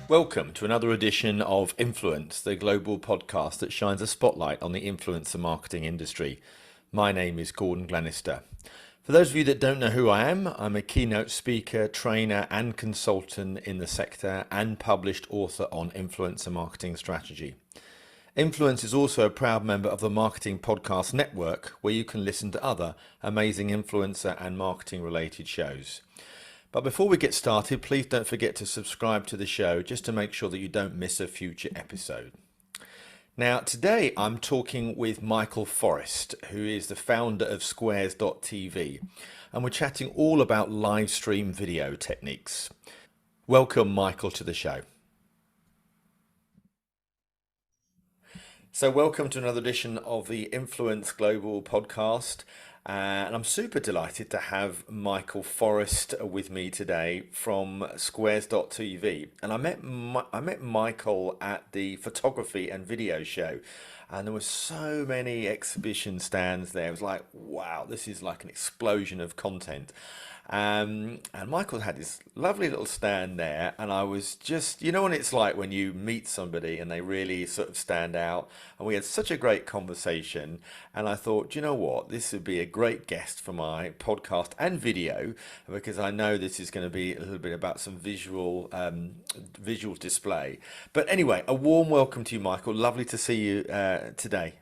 Welcome to another edition of Influence, the global podcast that shines a spotlight on the influencer marketing industry. My name is Gordon Glenister. For those of you that don't know who I am, I'm a keynote speaker, trainer and consultant in the sector and published author on influencer marketing strategy. Influence is also a proud member of the Marketing Podcast Network, where you can listen to other amazing influencer and marketing related shows. But before we get started, please don't forget to subscribe to the show just to make sure that you don't miss a future episode. Now, today I'm talking with Michael Forrest, who is the founder of Squares.tv, and we're chatting all about live stream video techniques. Welcome, Michael, to the show. So welcome to another edition of the Influence Global podcast. And I'm super delighted to have Michael Forrest with me today from Squares.tv. And I met Michael at the photography and video show, and there were so many exhibition stands there. It was like, wow, this is like an explosion of content. And Michael had this lovely little stand there, and I was just, you know what it's like when you meet somebody and they really sort of stand out. And we had such a great conversation, and I thought, you know what, this would be a great guest for my podcast and video, because I know this is going to be a little bit about some visual display. But anyway, a warm welcome to you, Michael. Lovely to see you today.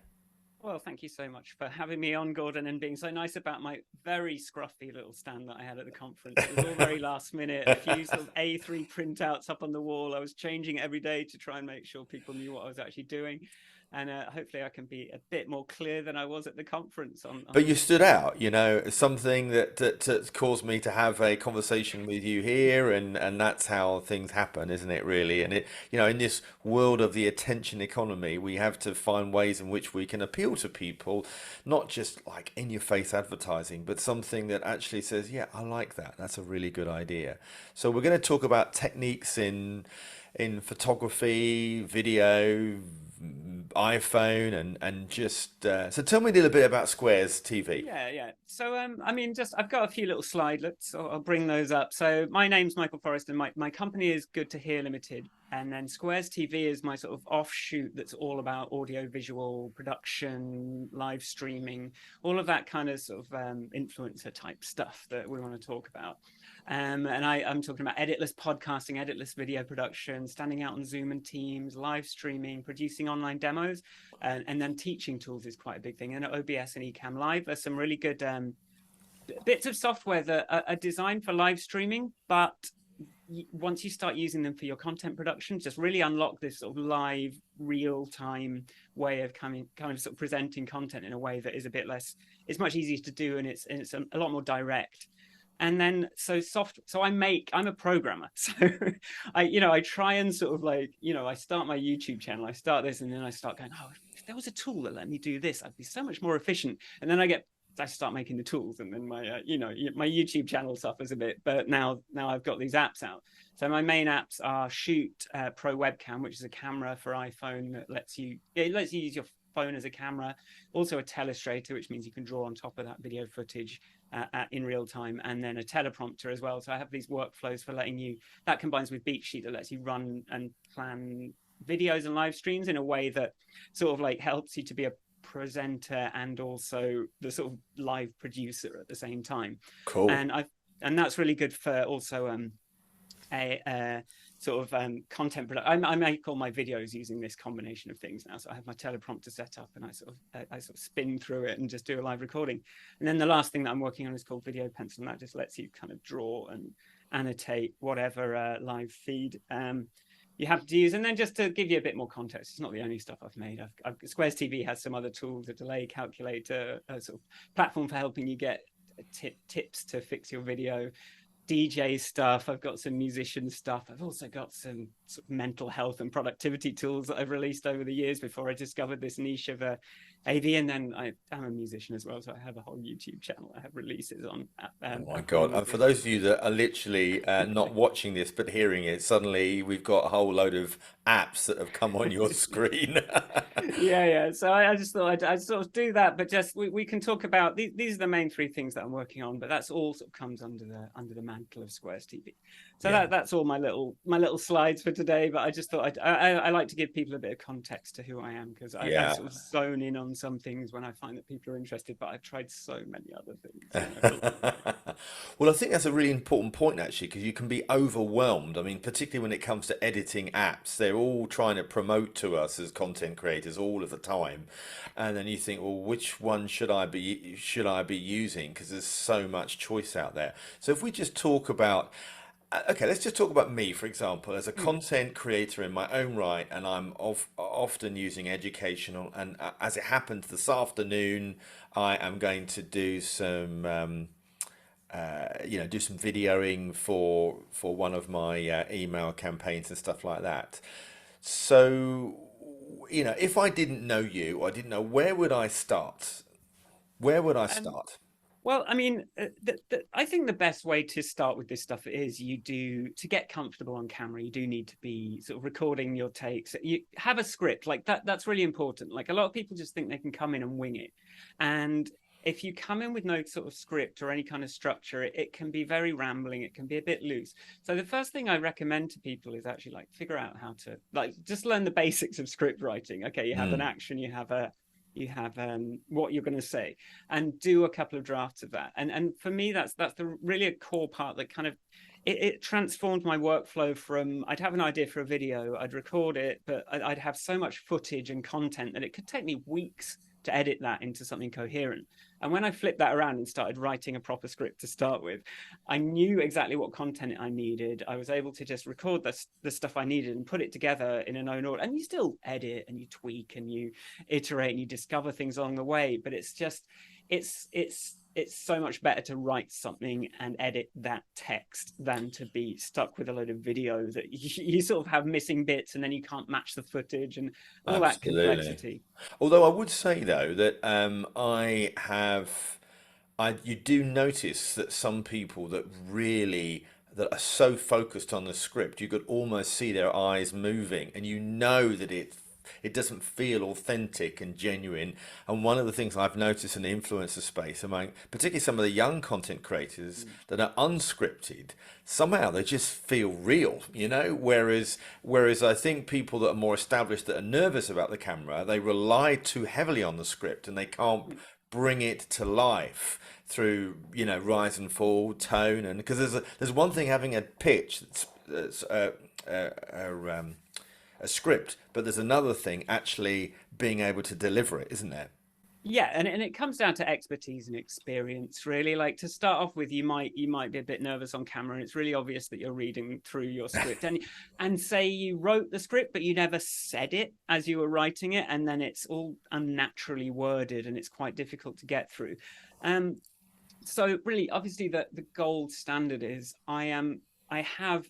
Well, thank you so much for having me on, Gordon, and being so nice about my very scruffy little stand that I had at the conference. It was all very last minute, a few sort of A3 printouts up on the wall. I was changing it every day to try and make sure people knew what I was actually doing. And hopefully I can be a bit more clear than I was at the conference. But you stood out, you know, something that caused me to have a conversation with you here, and that's how things happen, isn't it, really? And it, you know, in this world of the attention economy, we have to find ways in which we can appeal to people, not just like in your face advertising, but something that actually says, yeah, I like that. That's a really good idea. So we're going to talk about techniques in photography, video, iPhone, and just so tell me a little bit about Squares TV. Yeah. So I mean, just I've got a few little slidelets, so I'll bring those up. So my name's Michael Forrest, and my company is Good to Hear Limited, and then Squares TV is my sort of offshoot that's all about audio visual production, live streaming, all of that kind of sort of influencer type stuff that we want to talk about. And I'm talking about editless podcasting, editless video production, standing out on Zoom and Teams, live streaming, producing online demos, and then teaching tools is quite a big thing. And OBS and Ecamm Live, there's some really good bits of software that are designed for live streaming, but once you start using them for your content production, just really unlock this sort of live, real-time way of kind of sort of presenting content in a way that is a bit less, it's much easier to do, and it's a lot more direct. And then so I'm a programmer, so I try and sort of like, I start my YouTube channel, I start this, and then I start going, oh, if there was a tool that let me do this, I'd be so much more efficient. And then I start making the tools, and then my my YouTube channel suffers a bit. But now I've got these apps out. So my main apps are Shoot Pro Webcam, which is a camera for iPhone that lets you use your phone as a camera. Also a telestrator, which means you can draw on top of that video footage in real time, and then a teleprompter as well. So I have these workflows for letting you, that combines with Beatsheet, that lets you run and plan videos and live streams in a way that sort of like helps you to be a presenter and also the sort of live producer at the same time. Cool. And that's really good for also a sort of content production. I make all my videos using this combination of things now. So I have my teleprompter set up, and I sort of spin through it and just do a live recording. And then the last thing that I'm working on is called Video Pencil, and that just lets you kind of draw and annotate whatever live feed you have to use. And then just to give you a bit more context, it's not the only stuff I've made. Squares TV has some other tools, a delay calculator, a sort of platform for helping you get tips to fix your video, DJ stuff. I've got some musician stuff. I've also got some sort of mental health and productivity tools that I've released over the years before I discovered this niche of AV. And then I am a musician as well, so I have a whole YouTube channel. I have releases on. Oh my God! And for those of you that are literally not watching this but hearing it, suddenly we've got a whole load of apps that have come on your screen. Yeah. So I just thought I'd sort of do that, but just we can talk about these are the main three things that I'm working on. But that's all sort of comes under the mantle of Squares TV. So Yeah. that's all my little slides for today. But I just thought I like to give people a bit of context to who I am, because I Yeah. sort of zone in on some things when I find that people are interested. But I've tried so many other things. Well, I think that's a really important point actually, because you can be overwhelmed. I mean, particularly when it comes to editing apps, they're all trying to promote to us as content creators all of the time, and then you think, well, which one should I be using? Because there's so much choice out there. So if we just talk about okay, let's just talk about me, for example, as a Mm. content creator in my own right, and often using educational. And as it happens this afternoon, I am going to do some, do some videoing for one of my email campaigns and stuff like that. So, if I didn't know you, or I didn't know, where would I start? Where would I Um, start? Well, I mean, I think the best way to start with this stuff is to get comfortable on camera. You do need to be sort of recording your takes. You have a script like that. That's really important. Like a lot of people just think they can come in and wing it, and if you come in with no sort of script or any kind of structure, it can be very rambling. It can be a bit loose. So the first thing I recommend to people is actually like figure out how to like just learn the basics of script writing. Okay, you have an Mm, action, you have what you're going to say, and do a couple of drafts of that. And for me, that's the really a core part that kind of it transformed my workflow. From I'd have an idea for a video, I'd record it, but I'd have so much footage and content that it could take me weeks to edit that into something coherent. And when I flipped that around and started writing a proper script to start with, I knew exactly what content I needed. I was able to just record the stuff I needed and put it together in an own order. And you still edit and you tweak and you iterate and you discover things along the way, but it's just it's so much better to write something and edit that text than to be stuck with a load of video that you sort of have missing bits and then you can't match the footage and all that absolutely. complexity. Although I would say though that you do notice that some people that are so focused on the script, you could almost see their eyes moving, and you know that it doesn't feel authentic and genuine. And one of the things I've noticed in the influencer space, among particularly some of the young content creators that are unscripted, somehow they just feel real, Whereas I think people that are more established, that are nervous about the camera, they rely too heavily on the script and they can't bring it to life through rise and fall tone. And because there's one thing having a pitch that's a script, but there's another thing actually being able to deliver it, isn't there? Yeah, and it comes down to expertise and experience, really. Like to start off with, you might be a bit nervous on camera, and it's really obvious that you're reading through your script. And say you wrote the script, but you never said it as you were writing it, and then it's all unnaturally worded, and it's quite difficult to get through. Um, so really, obviously, the gold standard is I have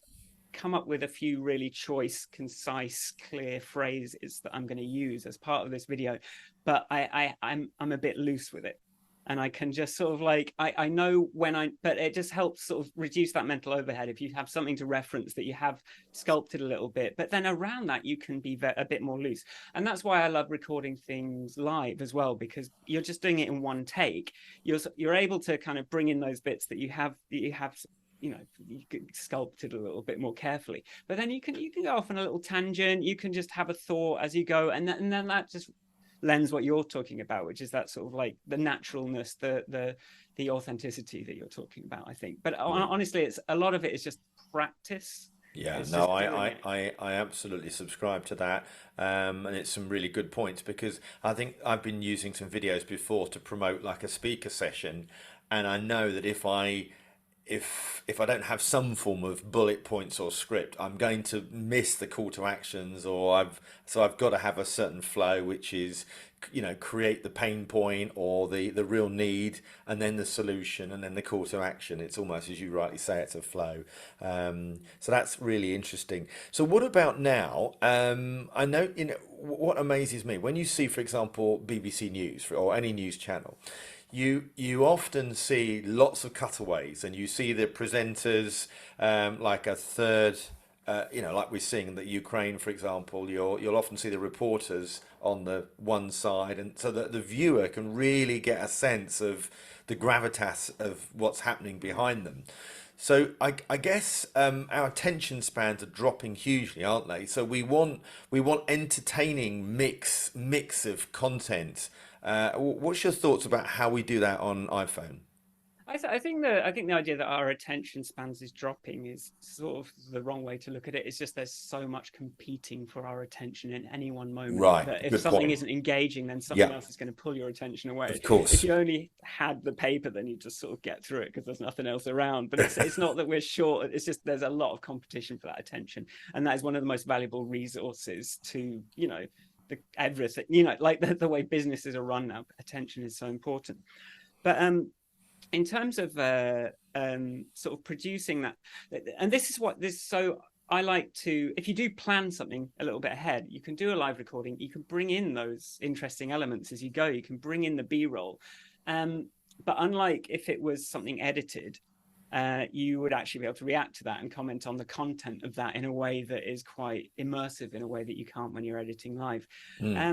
come up with a few really choice, concise, clear phrases that I'm going to use as part of this video, but I'm a bit loose with it. And I can just sort of like I know when but it just helps sort of reduce that mental overhead if you have something to reference that you have sculpted a little bit. But then around that, you can be a bit more loose. And that's why I love recording things live as well, because you're just doing it in one take. You're able to kind of bring in those bits that you have you sculpted a little bit more carefully, but then you can go off on a little tangent. You can just have a thought as you go, and then that just lends what you're talking about, which is that sort of like the naturalness, the authenticity that you're talking about, I think. But Yeah. honestly, it's a lot of it is just practice. Yeah, It's no, just doing it. I absolutely subscribe to that. And it's some really good points, because I think I've been using some videos before to promote like a speaker session, and I know that if I don't have some form of bullet points or script, I'm going to miss the call to actions, or I've got to have a certain flow, which is, create the pain point or the real need, and then the solution, and then the call to action. It's almost as you rightly say, it's a flow. So that's really interesting. So what about now? I know, what amazes me when you see, for example, BBC News or any news channel. You often see lots of cutaways, and you see the presenters, like a third, like we're seeing in the Ukraine, for example. You'll often see the reporters on the one side, and so that the viewer can really get a sense of the gravitas of what's happening behind them. So I guess our attention spans are dropping hugely, aren't they? So we want entertaining mix of content. What's your thoughts about how we do that on iPhone? I think the idea that our attention spans is dropping is sort of the wrong way to look at it. It's just there's so much competing for our attention in any one moment Right, that if good something point. isn't engaging, then something Yeah, else is going to pull your attention away. of If course. you only had the paper, then you just sort of get through it because there's nothing else around. But it's not that we're short. It's just there's a lot of competition for that attention, and that is one of the most valuable resources to the everything like the way businesses are run now. Attention is so important. But in terms of sort of producing that, and this is what this so I like to, if you do plan something a little bit ahead, you can do a live recording, you can bring in those interesting elements as you go, you can bring in the b-roll, but unlike if it was something edited, you would actually be able to react to that and comment on the content of that in a way that is quite immersive, in a way that you can't when you're editing live. Mm,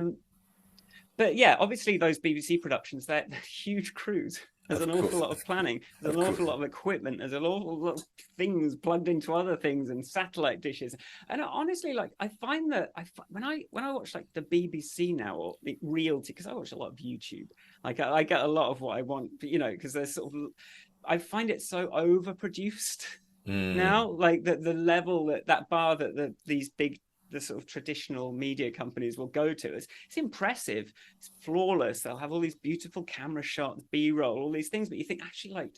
But yeah, obviously those BBC productions, they're huge crews. There's of an awful course, lot of planning. There's of an course. awful lot of equipment. There's an awful lot of things plugged into other things and satellite dishes. And honestly, like I find that when I watch like the BBC now or the reality, because I watch a lot of YouTube, like I get a lot of what I want, because there's sort of I find it so overproduced Mm, now, like the level that bar that these big the sort of traditional media companies will go to. It's impressive, it's flawless. They'll have all these beautiful camera shots, b-roll, all these things, but you think actually like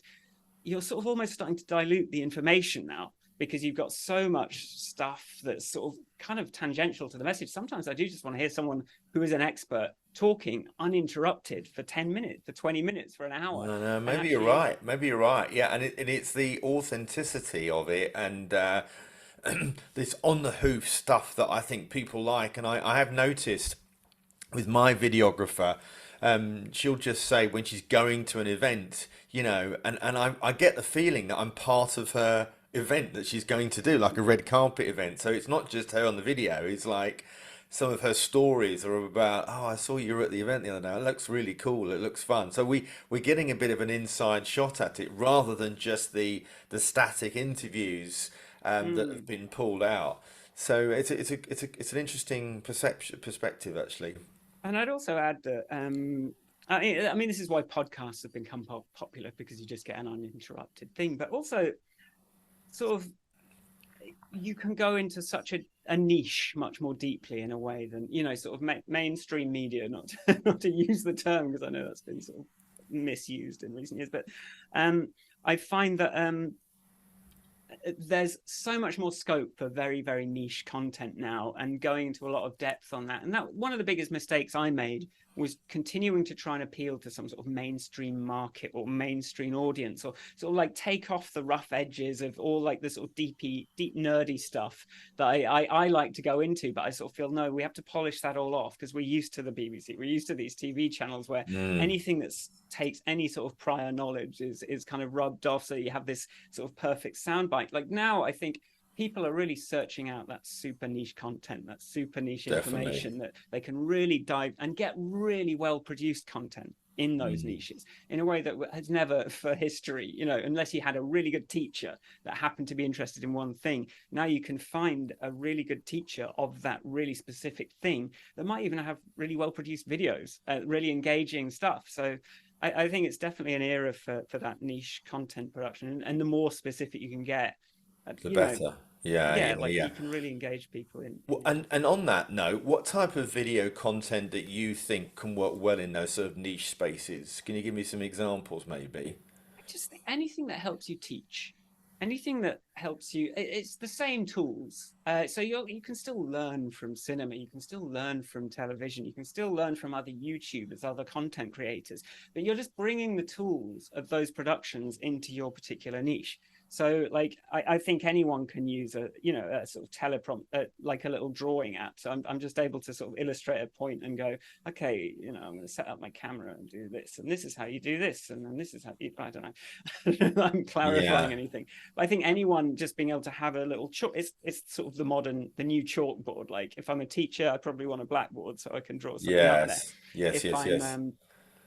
you're sort of almost starting to dilute the information now because you've got so much stuff that's sort of kind of tangential to the message. Sometimes I do just want to hear someone who is an expert talking uninterrupted for 10 minutes, for 20 minutes, for an hour. no, no, And maybe you're actually, right. Maybe you're right. Yeah, and it's the authenticity of it and this on the hoof stuff that I think people like. And I have noticed with my videographer, she'll just say when she's going to an event, and I get the feeling that I'm part of her event that she's going to do, like a red carpet event. So it's not just her on the video, it's like some of her stories are about, oh, I saw you were at the event the other day. It looks really cool. It looks fun. So we're getting a bit of an inside shot at it rather than just the static interviews that have mm, been pulled out. So it's an interesting perspective actually. and I'd also add that I mean, this is why podcasts have become popular because you just get an uninterrupted thing. But also, sort of, you can go into such a niche much more deeply in a way than sort of mainstream media. Not not to use the term because I know that's been sort of misused in recent years, but I find that there's so much more scope for very, very niche content now and going into a lot of depth on that. And that one of the biggest mistakes I made was continuing to try and appeal to some sort of mainstream market or mainstream audience, or sort of like take off the rough edges of all like the sort of deep nerdy stuff that I like to go into. But I sort of feel, no, we have to polish that all off because we're used to the BBC, we're used to these TV channels where Mm, anything that takes any sort of prior knowledge is kind of rubbed off. So you have this sort of perfect soundbite. Like now, I think people are really searching out that super niche content, that super niche definitely. information that they can really dive and get really well produced content in those Mm, niches in a way that has never for history, unless you had a really good teacher that happened to be interested in one thing. Now you can find a really good teacher of that really specific thing that might even have really well produced videos, really engaging stuff. So I think it's definitely an era for that niche content production, and the more specific you can get, the better. Yeah, yeah, yeah, like yeah. you can really engage people in Well, your and content. on that note, what type of video content that you think can work well in those sort of niche spaces? Can you give me some examples, maybe? I just think anything that helps you teach, anything that helps you, it's the same tools. So you can still learn from cinema, you can still learn from television, you can still learn from other YouTubers, other content creators, but you're just bringing the tools of those productions into your particular niche. So like I think anyone can use a sort of teleprompt, like a little drawing app. So I'm just able to sort of illustrate a point and go, okay, I'm going to set up my camera and do this, and this is how you do this, and then this is how you, I don't know. I'm clarifying Yeah. anything. But I think anyone just being able to have a little chalk, it's sort of the new chalkboard. Like if I'm a teacher, I probably want a blackboard so I can draw something up there. Yes. Yes. If Yes. I'm Yes.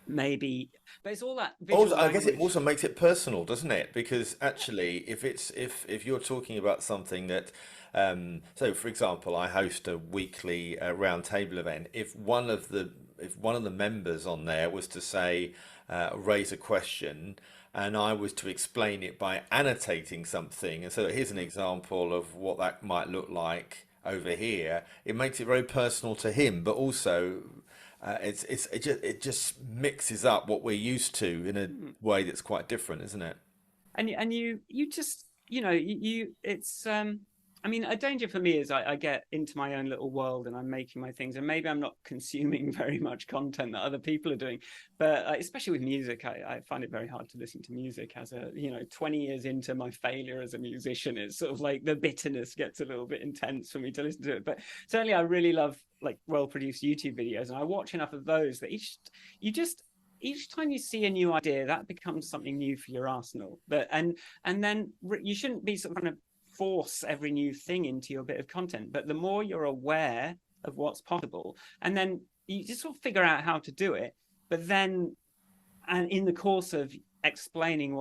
maybe, but it's all that Also, visual I guess it language. also makes it personal, doesn't it? Because actually, if you're talking about something that, so for example, I host a weekly round table event. If one of the members on there was to say raise a question, and I was to explain it by annotating something, and so here's an example of what that might look like over here. It makes it very personal to him, but also it just mixes up what we're used to in a Hmm. way that's quite different, isn't it? And you just it's I mean, a danger for me is I get into my own little world and I'm making my things, and maybe I'm not consuming very much content that other people are doing. But especially with music, I find it very hard to listen to music as a 20 years into my failure as a musician. It's sort of like the bitterness gets a little bit intense for me to listen to it. But certainly I really love like well produced YouTube videos, and I watch enough of those that you just each time you see a new idea, that becomes something new for your arsenal. But and then you shouldn't be sort of trying to force every new thing into your bit of content. But the more you're aware of what's possible, and then you just sort of figure out how to do it. But then, and in the course of explaining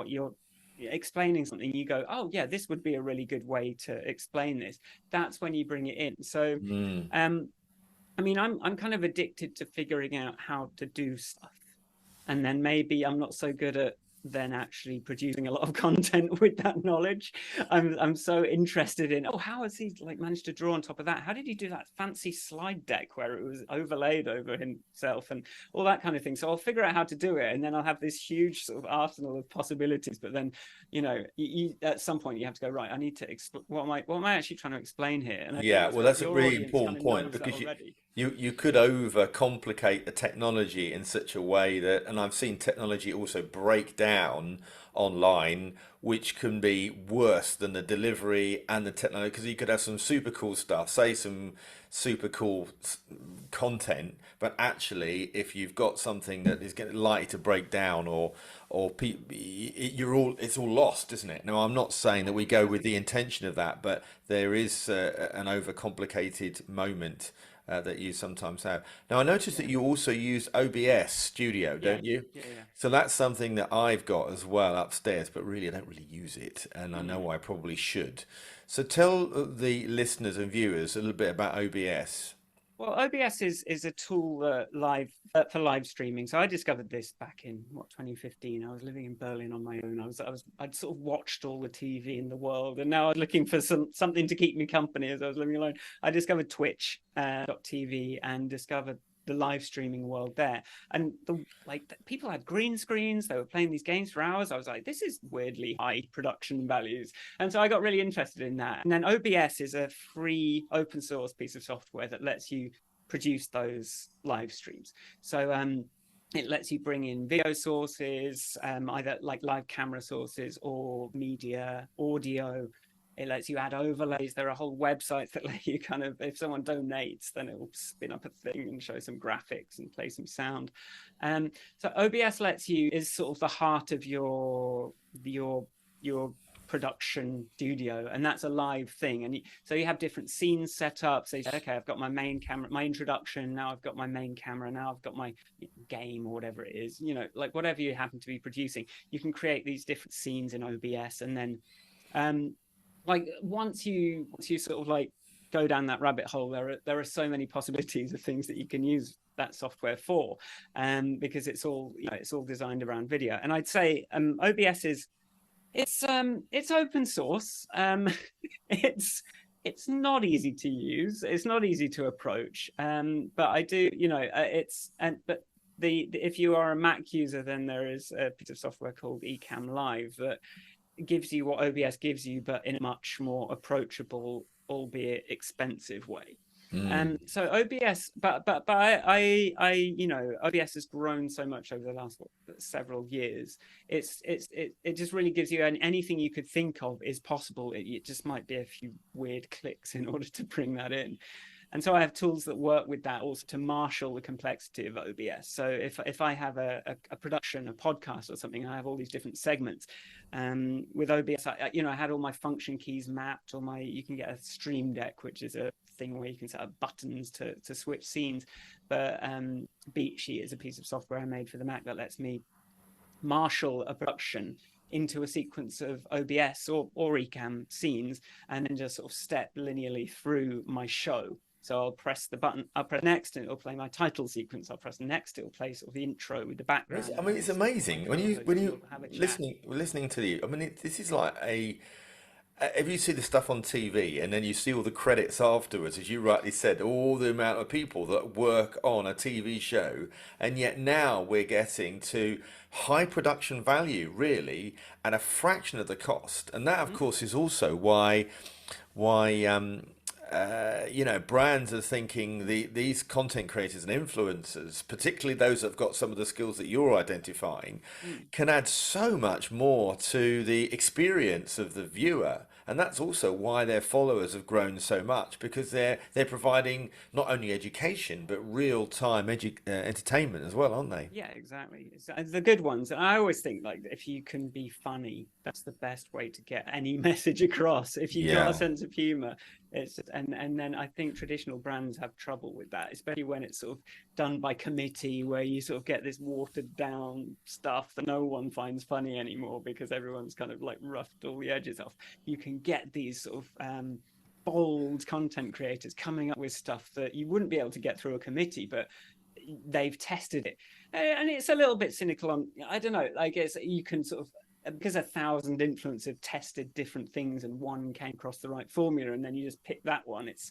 something, you go, oh yeah, this would be a really good way to explain this. That's when you bring it in. So, Mm. um, I mean, I'm kind of addicted to figuring out how to do stuff, and then maybe I'm not so good at then actually producing a lot of content with that knowledge. I'm so interested in, oh, how has he like managed to draw on top of that? How did he do that fancy slide deck where it was overlaid over himself and all that kind of thing? So I'll figure out how to do it, and then I'll have this huge sort of arsenal of possibilities. But then, at some point you have to go, right, I need to what am I actually trying to explain here? And I think Yeah, that's well, what that's a your really audience kind important of point knows that because already. you could overcomplicate the technology in such a way that, and I've seen technology also break down online, which can be worse than the delivery and the technology. Because you could have some super cool stuff, say some super cool content, but actually, if you've got something that is getting likely to break down or it's all lost, isn't it? Now, I'm not saying that Yeah, we go with exactly. the intention of that, but there is an overcomplicated moment that you sometimes have. Now, I noticed that Yeah, you also use OBS Studio, yeah, don't you? yeah. So that's something that I've got as well upstairs, but really I don't really use it, and I know Mm. I probably should. So tell the listeners and viewers a little bit about OBS. Well, OBS is a tool for live streaming. So I discovered this back in 2015. I was living in Berlin on my own. I'd sort of watched all the TV in the world, and now I was looking for something to keep me company as I was living alone. I discovered Twitch TV and discovered the live streaming world there. And people had green screens. They were playing these games for hours. I was like, this is weirdly high production values. And so I got really interested in that. And then OBS is a free open source piece of software that lets you produce those live streams. So it lets you bring in video sources, either like live camera sources or media, audio. It lets you add overlays. There are whole websites that let you kind of, if someone donates, then it will spin up a thing and show some graphics and play some sound. Um, so OBS is sort of the heart of your production studio, and that's a live thing. And so you have different scenes set up. So you say, okay, I've got my main camera, my introduction. Now I've got my main camera. Now I've got my game or whatever it is. Like whatever you happen to be producing, you can create these different scenes in OBS, and then um, like once you sort of like go down that rabbit hole, there are so many possibilities of things that you can use that software for, because it's all designed around video. And I'd say OBS is it's open source. It's not easy to use. It's not easy to approach. But I do, it's and but if you are a Mac user, then there is a piece of software called Ecamm Live that gives you what OBS gives you, but in a much more approachable, albeit expensive way. Mm. So OBS, but OBS has grown so much over the last several years. It just really gives you anything you could think of is possible. It just might be a few weird clicks in order to bring that in. And so I have tools that work with that also to marshal the complexity of OBS. So if I have a production, a podcast or something, I have all these different segments. With OBS, I had all my function keys mapped, you can get a Stream Deck, which is a thing where you can set up buttons to switch scenes. But Beatsheet is a piece of software I made for the Mac that lets me marshal a production into a sequence of OBS or Ecamm scenes, and then just sort of step linearly through my show. So I'll press the button, I'll press next, and it'll play my title sequence. I'll press next, it'll play sort of the intro with the background, I and mean, then it's sort of my amazing when co-host you will have a chat. listening to you. I mean, this is like a if you see the stuff on TV and then you see all the credits afterwards, as you rightly said, all the amount of people that work on a TV show, and yet now we're getting to high production value, really, at a fraction of the cost. And that, of Mm. course, is also why brands are thinking these content creators and influencers, particularly those that have got some of the skills that you're identifying, Mm. can add so much more to the experience of the viewer. And that's also why their followers have grown so much, because they're providing not only education but real time entertainment as well, aren't they? Yeah, exactly. It's the good ones. And I always think like if you can be funny, that's the best way to get any message across. If you've got a Yeah. sense of humor, and then I think traditional brands have trouble with that, especially when it's sort of done by committee, where you sort of get this watered down stuff that no one finds funny anymore because everyone's kind of like roughed all the edges off. You can get these sort of bold content creators coming up with stuff that you wouldn't be able to get through a committee, but they've tested it. And it's a little bit cynical on, I don't know, like it's, you can sort of, because 1,000 influencers have tested different things and one came across the right formula, and then you just pick that one. It's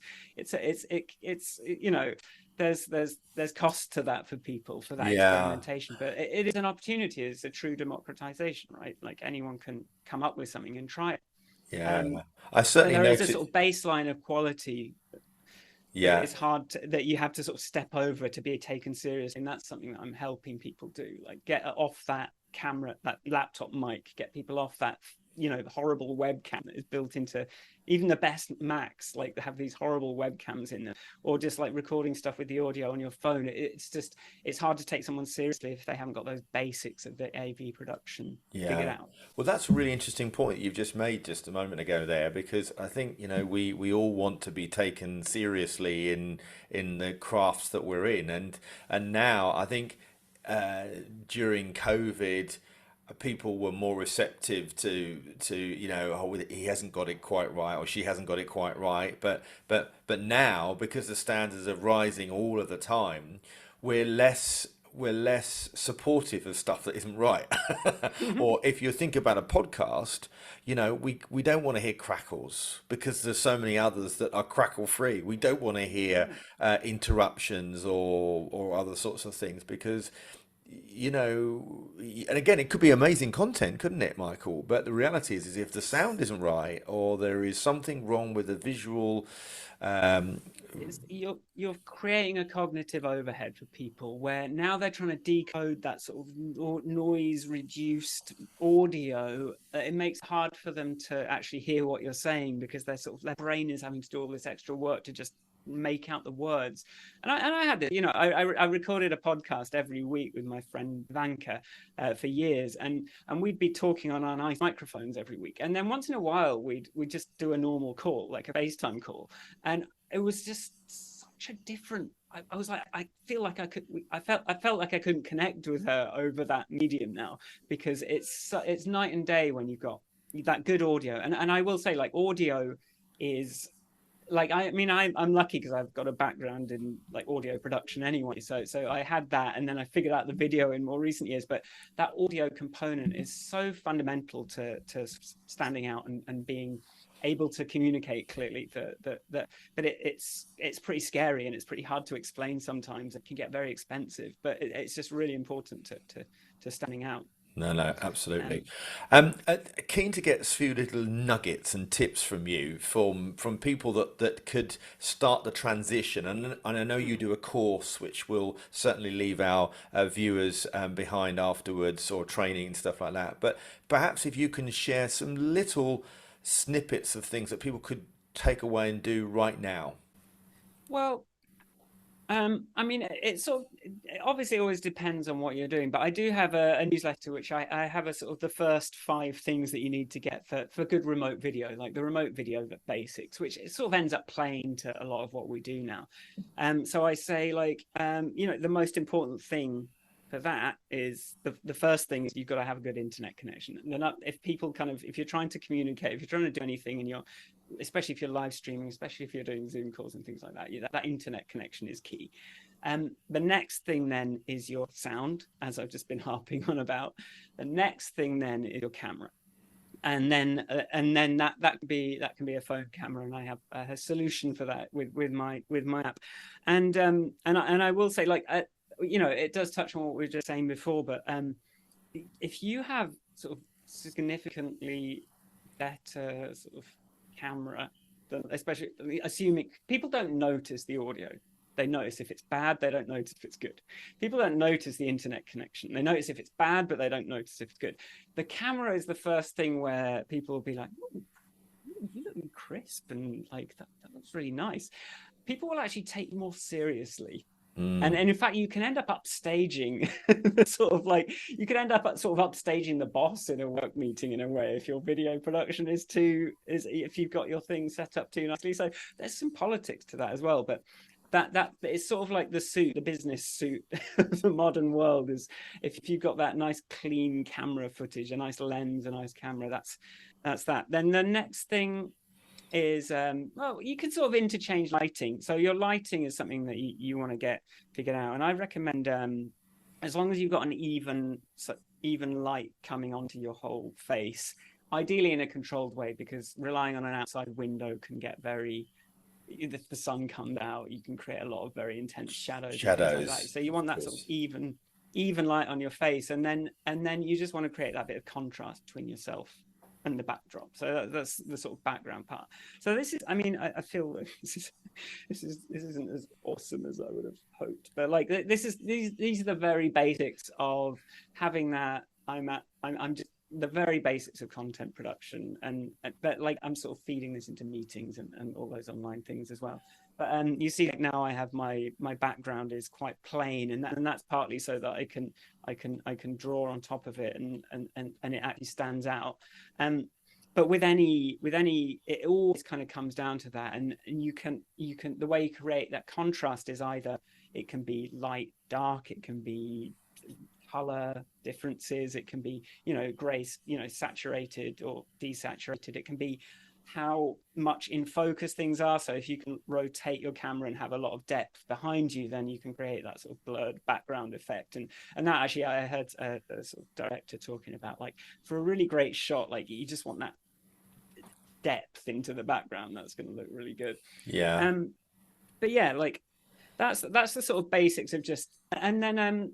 you know, there's cost to that for people, for that Yeah. experimentation, but it is an opportunity. It's a true democratization, right? Like anyone can come up with something and try it. Yeah. um I but certainly there is a noticed. sort of baseline of quality that Yeah. it's hard to, that you have to sort of step over to be taken seriously, and that's something that I'm helping people do, like get off that camera, that laptop mic, get people off that, you know, the horrible webcam that is built into even the best Macs, like have these horrible webcams in them, or just like recording stuff with the audio on your phone. It's just, it's hard to take someone seriously if they haven't got those basics of the AV production figured Yeah. out. Well, that's a really interesting point you've just made just a moment ago there, because I think, we all want to be taken seriously in the crafts that we're in. And now I think uh, during COVID, people were more receptive to oh, he hasn't got it quite right or she hasn't got it quite right. But now, because the standards are rising all of the time, we're less supportive of stuff that isn't right. Or if you think about a podcast, we don't want to hear crackles because there's so many others that are crackle free. We don't want to hear interruptions or other sorts of things because and again, it could be amazing content, couldn't it, Michael? But the reality is if the sound isn't right or there is something wrong with the visual, um, It's, you're creating a cognitive overhead for people where now they're trying to decode that sort of noise reduced audio. It makes it hard for them to actually hear what you're saying because their brain is having to do all this extra work to just make out the words. And I had this, I recorded a podcast every week with my friend Vanka for years, and we'd be talking on our nice microphones every week, and then once in a while we'd just do a normal call, like a FaceTime call, and it was just such a different. I was like, I feel like I could. I felt like I couldn't connect with her over that medium now because it's night and day when you've got that good audio. And I will say, like, audio is like, I mean, I'm lucky because I've got a background in like audio production anyway. So I had that, and then I figured out the video in more recent years. But that audio component is so fundamental to standing out and being able to communicate clearly that it's pretty scary and it's pretty hard to explain sometimes. It can get very expensive, but it's just really important to standing out. no, no, absolutely. um Keen to get a few little nuggets and tips from you from people that could start the transition. And I know you do a course which will certainly leave our viewers behind afterwards, or training and stuff like that. But perhaps if you can share some little snippets of things that people could take away and do right now. well, I mean, it sort of it obviously always depends on what you're doing, but I do have a newsletter which I have a sort of the first 5 things that you need to get for good remote video, like the remote video basics, which it sort of ends up playing to a lot of what we do now. So I say like, the most important thing for that is the first thing is you've got to have a good internet connection. And then if people if you're trying to communicate, if you're trying to do anything and you're especially if you're live streaming, especially if you're doing Zoom calls and things like that, that internet connection is key. The next thing then is your sound, as I've just been harping on about. The next thing then is your camera, and then that can be a phone camera, and I have a solution for that with my app, and I will say like it does touch on what we were just saying before, but if you have sort of significantly better sort of camera, especially assuming people don't notice the audio. They notice if it's bad, they don't notice if it's good. People don't notice the internet connection. They notice if it's bad, but they don't notice if it's good. The camera is the first thing where people will be like, oh, you look crisp and like that looks really nice. People will actually take you more seriously. And in fact, you can end up upstaging sort of like you can end up sort of upstaging the boss in a work meeting in a way if your video production is if you've got your thing set up too nicely. So there's some politics to that as well. But that it's sort of like the business suit of the modern world is if you've got that nice clean camera footage, a nice lens, a nice camera, that's that. Then the next thing is well, you can sort of interchange lighting. So your lighting is something that you want to get figured out, and I recommend as long as you've got an even light coming onto your whole face, ideally in a controlled way, because relying on an outside window can get very, if the sun comes out, you can create a lot of very intense shadows and things like that. So you want that sort of even light on your face, and then you just want to create that bit of contrast between yourself and the backdrop. So that's the sort of background part. So this is, I mean, I feel like this isn't as awesome as I would have hoped, but like these are the very basics of having that. I'm just the very basics of content production, but like I'm sort of feeding this into meetings and all those online things as well. But you see, like now I have my background is quite plain, and that's partly so that I can draw on top of it, and it actually stands out. But with any, it always kind of comes down to that, and you can the way you create that contrast is either it can be light, dark, it can be color differences, it can be gray, saturated or desaturated, it can be how much in focus things are. So if you can rotate your camera and have a lot of depth behind you, then you can create that sort of blurred background effect. And that actually, I heard a sort of director talking about, like, for a really great shot, like you just want that depth into the background. That's going to look really good. Yeah. But yeah, like that's the sort of basics of just, and then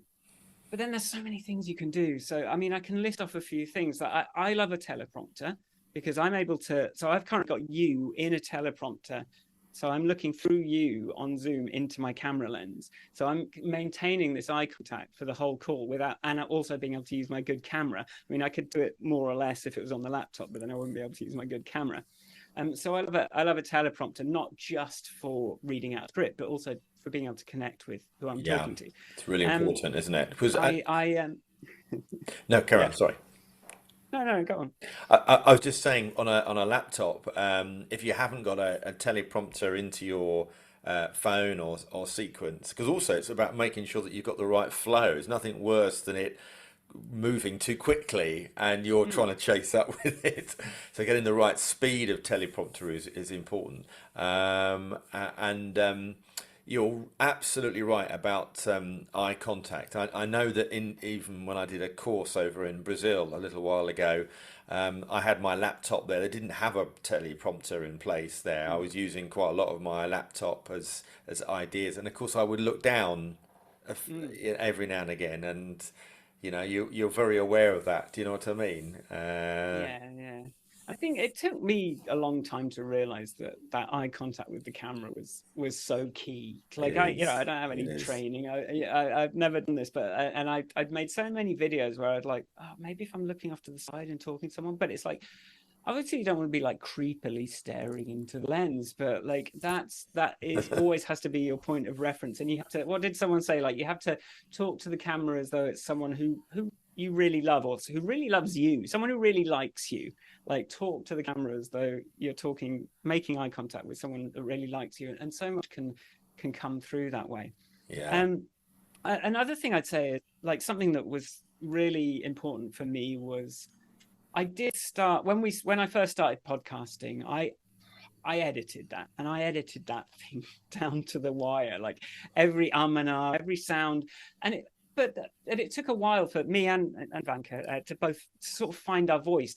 but then there's so many things you can do. So I mean, I can list off a few things. That I love a teleprompter, because I'm able to, so I've currently got you in a teleprompter. So I'm looking through you on Zoom into my camera lens. So I'm maintaining this eye contact for the whole call without, and also being able to use my good camera. I mean, I could do it more or less if it was on the laptop, but then I wouldn't be able to use my good camera. So I love a teleprompter, not just for reading out a script, but also for being able to connect with who I'm talking to. It's really important, isn't it? Because no, carry yeah. on. Sorry. No, go on. I was just saying on a laptop, if you haven't got a teleprompter into your phone or sequence, because also it's about making sure that you've got the right flow. There's nothing worse than it moving too quickly and you're trying to chase up with it. So getting the right speed of teleprompter is important. And you're absolutely right about eye contact. I know that even when I did a course over in Brazil a little while ago, I had my laptop there. They didn't have a teleprompter in place there. I was using quite a lot of my laptop as ideas, and of course I would look down every now and again, and you're very aware of that. Do you know what I mean? Yeah. I think it took me a long time to realize that eye contact with the camera was so key. Like I don't have any training. I've never done this, but I'd made so many videos where I'd like, oh, maybe if I'm looking off to the side and talking to someone, but it's like obviously you don't want to be like creepily staring into the lens, but like that is always has to be your point of reference. And you have to, what did someone say, like you have to talk to the camera as though it's someone who you really love, or who really loves you, someone who really likes you. Like talk to the camera as though you're talking, making eye contact with someone that really likes you, and so much can come through that way. Yeah. um Another thing I'd say is, like, something that was really important for me was, I did start when I first started podcasting. I edited that, and I edited that thing down to the wire, like every and every sound, and it took a while for me and Vanka to both sort of find our voice,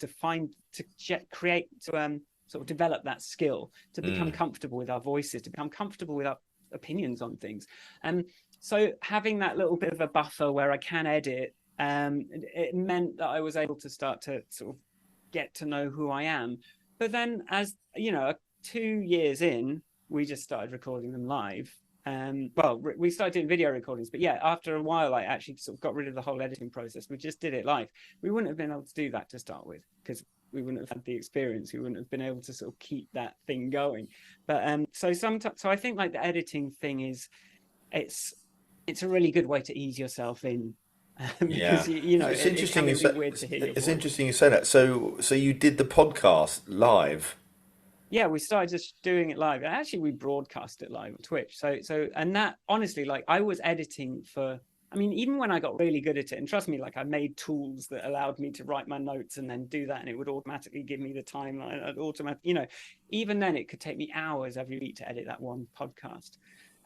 create, to sort of develop that skill, to become comfortable with our voices, to become comfortable with our opinions on things. And so having that little bit of a buffer where I can edit, it meant that I was able to start to sort of get to know who I am. But then, as you know, 2 years in, we just started recording them live. Well, we started doing video recordings, but yeah, after a while, I actually sort of got rid of the whole editing process. We just did it live. We wouldn't have been able to do that to start with, because we wouldn't have had the experience. We wouldn't have been able to sort of keep that thing going. But so sometimes, so I think like the editing thing is, it's it's a really good way to ease yourself in, Yeah. because you know It's it can interesting be you really say, weird to hear your it's voice. interesting you say that. So you did the podcast live. Yeah, we started just doing it live. And actually, we broadcast it live on Twitch. And that, honestly, like, I was editing for, I mean, even when I got really good at it, and trust me, like, I made tools that allowed me to write my notes and then do that, and it would automatically give me the timeline. Even then, it could take me hours every week to edit that one podcast.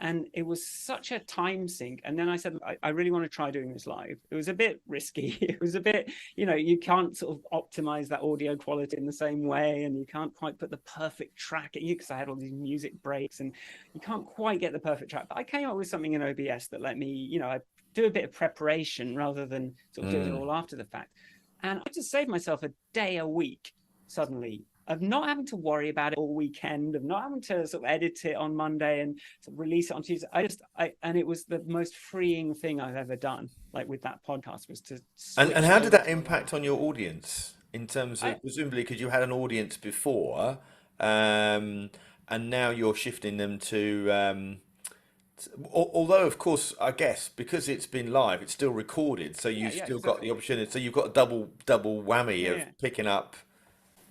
And it was such a time sink. And then I said, I really want to try doing this live. It was a bit risky. It was a bit, you can't sort of optimize that audio quality in the same way, and you can't quite put the perfect track at you, because I had all these music breaks, and you can't quite get the perfect track. But I came up with something in OBS that let me, I do a bit of preparation rather than sort of doing it Mm. all after the fact. And I just saved myself a day a week suddenly, of not having to worry about it all weekend, of not having to sort of edit it on Monday and sort of release it on Tuesday. And it was the most freeing thing I've ever done, like with that podcast, was to And switch how did over that to a live. impact on your audience in terms I, of, presumably because you had an audience before, um, and now you're shifting them to, although of course I guess because it's been live, it's still recorded, so yeah, you've yeah, still got the exactly. opportunity. So you've got a double whammy Yeah, of yeah. picking up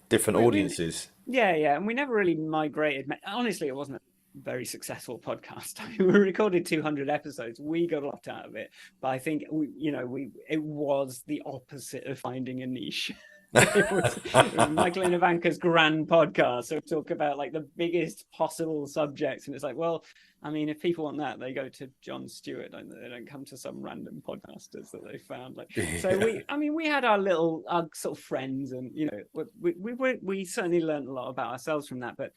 different We audiences. Yeah, yeah, and we never really migrated. Honestly, it wasn't a very successful podcast. We recorded 200 episodes. We got a lot out of it, but I think it was the opposite of finding a niche. It was Michael and Ivanka's grand podcast. So we talk about like the biggest possible subjects, and it's like, well, I mean, if people want that, they go to Jon Stewart, and they don't come to some random podcasters that they found. Like, so Yeah. we had our little sort of friends, and we certainly learned a lot about ourselves from that. But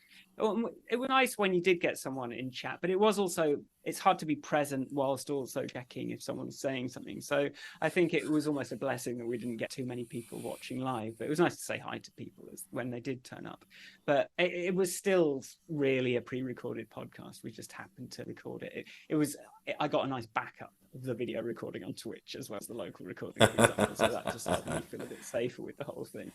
it was nice when you did get someone in chat, but it was also, it's hard to be present whilst also checking if someone's saying something. So I think it was almost a blessing that we didn't get too many people watching live, but it was nice to say hi to people when they did turn up. But it was still really a pre-recorded podcast. We just happened to record it. I got a nice backup of the video recording on Twitch as well as the local recording, for example. So that just helped me feel a bit safer with the whole thing.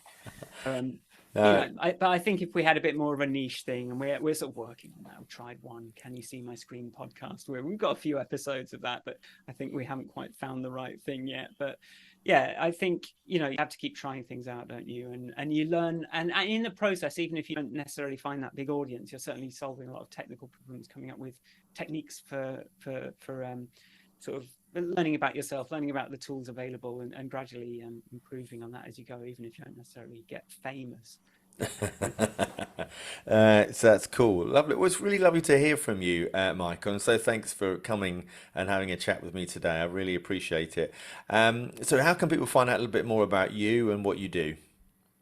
Um, Uh, but I think if we had a bit more of a niche thing, and we're sort of working on that. We've tried one Can You See My Screen podcast, where we've got a few episodes of that, but I think we haven't quite found the right thing yet. But yeah, I think you have to keep trying things out, don't you? And you learn, and in the process, even if you don't necessarily find that big audience, you're certainly solving a lot of technical problems, coming up with techniques for sort of learning about yourself, learning about the tools available, and gradually improving on that as you go, even if you don't necessarily get famous. so that's cool. Lovely. Well, it's really lovely to hear from you, Michael. And so thanks for coming and having a chat with me today. I really appreciate it. So how can people find out a little bit more about you and what you do?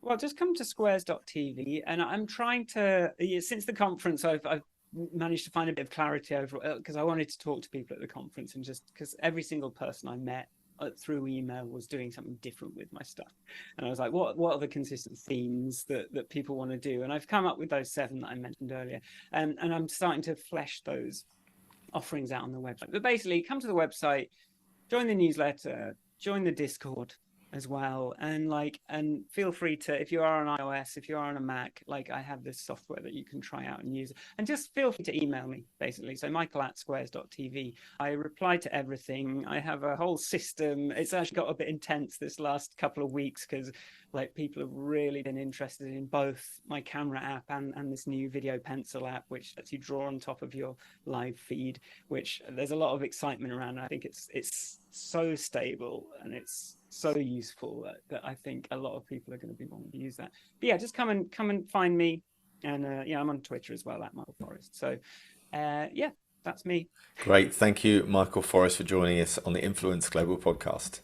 Well, just come to squares.tv, and I'm trying to, since the conference, I've managed to find a bit of clarity over, because I wanted to talk to people at the conference, and just because every single person I met through email was doing something different with my stuff, and I was like, what are the consistent themes that people want to do? And I've come up with those 7 that I mentioned earlier, and I'm starting to flesh those offerings out on the website. But basically, come to the website, join the newsletter, join the Discord, as well. And feel free to, if you are on iOS, if you are on a Mac, like I have this software that you can try out and use, and just feel free to email me, basically. So michael@squares.tv. I reply to everything. I have a whole system. It's actually got a bit intense this last couple of weeks because like people have really been interested in both my camera app and this new video pencil app, which lets you draw on top of your live feed, which there's a lot of excitement around. I think it's so stable and it's so useful that I think a lot of people are going to be wanting to use that. But yeah, just come and find me. And yeah, I'm on Twitter as well, @Michael Forrest. So yeah, that's me. Great. Thank you, Michael Forrest, for joining us on the Influence Global podcast.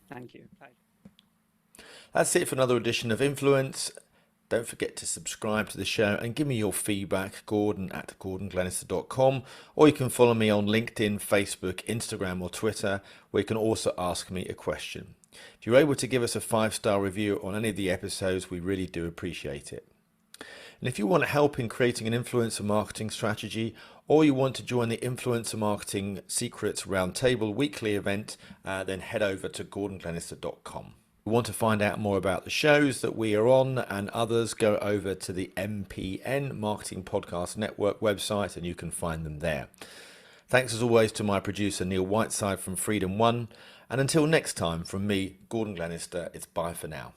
Thank you. Pleasure. That's it for another edition of Influence. Don't forget to subscribe to the show and give me your feedback, gordon@gordonglenister.com, or you can follow me on LinkedIn, Facebook, Instagram, or Twitter, where you can also ask me a question. If you're able to give us a 5-star review on any of the episodes, we really do appreciate it. And if you want help in creating an influencer marketing strategy, or you want to join the Influencer Marketing Secrets Roundtable weekly event, then head over to gordonglenister.com. If you want to find out more about the shows that we are on and others, go over to the MPN Marketing Podcast Network website and you can find them there. Thanks as always to my producer Neil Whiteside from Freedom One. And until next time, from me, Gordon Glenister, it's bye for now.